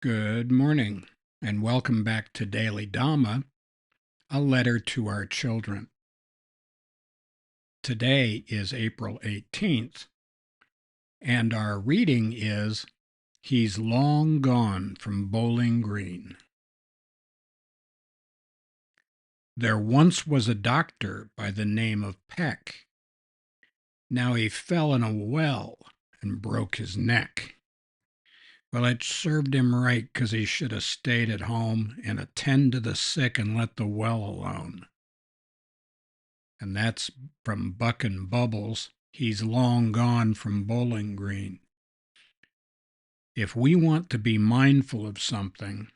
Good morning, and welcome back to Daily Dhamma, a letter to our children. Today is April 18th, and our reading is He's Long Gone from Bowling Green. There once was a doctor by the name of Peck. Now he fell in a well and broke his neck. Well, it served him right, 'cause he should have stayed at home and attend to the sick and let the well alone. And that's from Buck and Bubbles. He's long gone from Bowling Green. If we want to be mindful of something,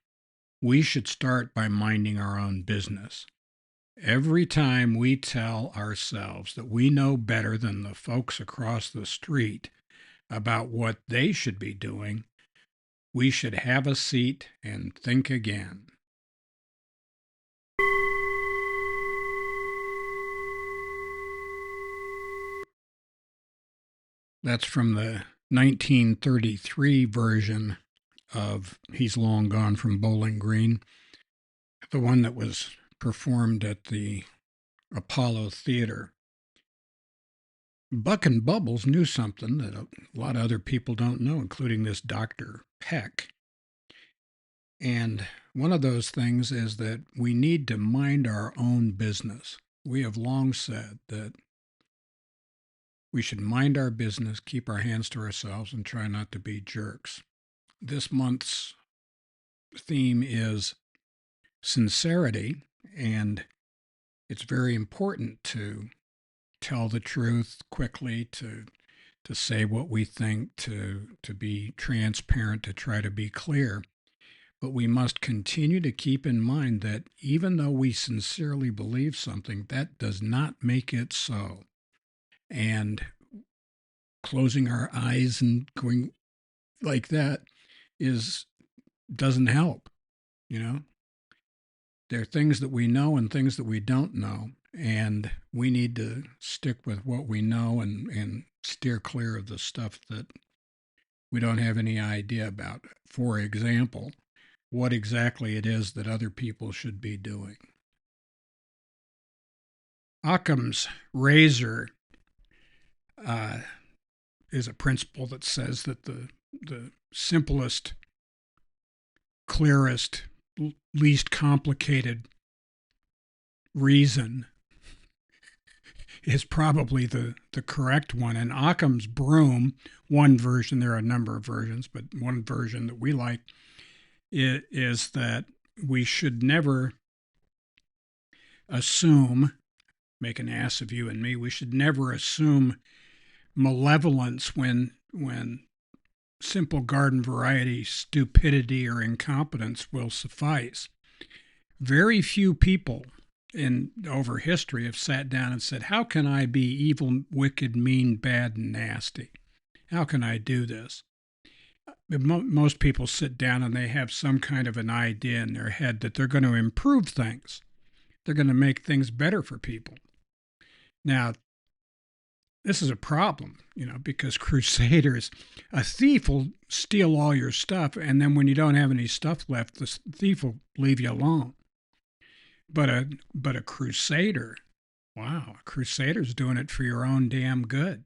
we should start by minding our own business. Every time we tell ourselves that we know better than the folks across the street about what they should be doing, we should have a seat and think again. That's from the 1933 version of He's Long Gone from Bowling Green, the one that was performed at the Apollo Theater. Buck and Bubbles knew something that a lot of other people don't know, including this Dr. Peck. And one of those things is that we need to mind our own business. We have long said that we should mind our business, keep our hands to ourselves, and try not to be jerks. This month's theme is sincerity, and it's very important to tell the truth quickly, to say what we think, to be transparent, to try to be clear. But we must continue to keep in mind that even though we sincerely believe something, that does not make it so. And closing our eyes and going like that doesn't help. There are things that we know and things that we don't know, and we need to stick with what we know and steer clear of the stuff that we don't have any idea about. For example, what exactly it is that other people should be doing. Occam's razor is a principle that says that the simplest, clearest, least complicated reason is probably the correct one. And Occam's broom, one version, there are a number of versions, but one version that we like is that we should never assume, make an ass of you and me, we should never assume malevolence when simple garden variety stupidity or incompetence will suffice. Very few people over history have sat down and said, how can I be evil, wicked, mean, bad, and nasty? How can I do this? Most people sit down and they have some kind of an idea in their head that they're going to improve things. They're going to make things better for people. Now, this is a problem, because Crusaders, a thief will steal all your stuff, and then when you don't have any stuff left, the thief will leave you alone. But a Crusader, wow, a Crusader's doing it for your own damn good.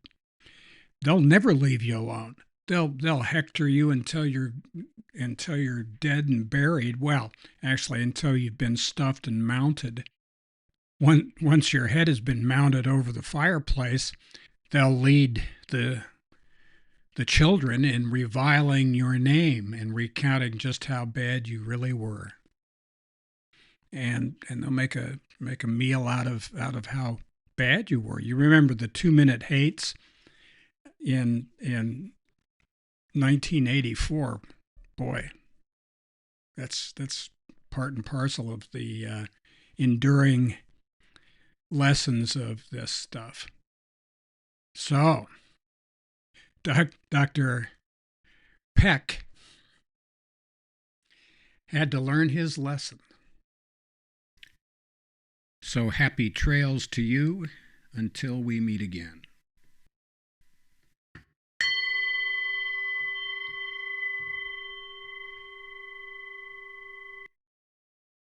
They'll never leave you alone. They'll hector you until you're dead and buried. Well, actually, until you've been stuffed and mounted. Once your head has been mounted over the fireplace, they'll lead the children in reviling your name and recounting just how bad you really were. And they'll make a meal out of how bad you were. You remember the 2-minute hates in 1984, boy, that's part and parcel of the enduring lessons of this stuff. So, Dr. Peck had to learn his lesson. So happy trails to you until we meet again.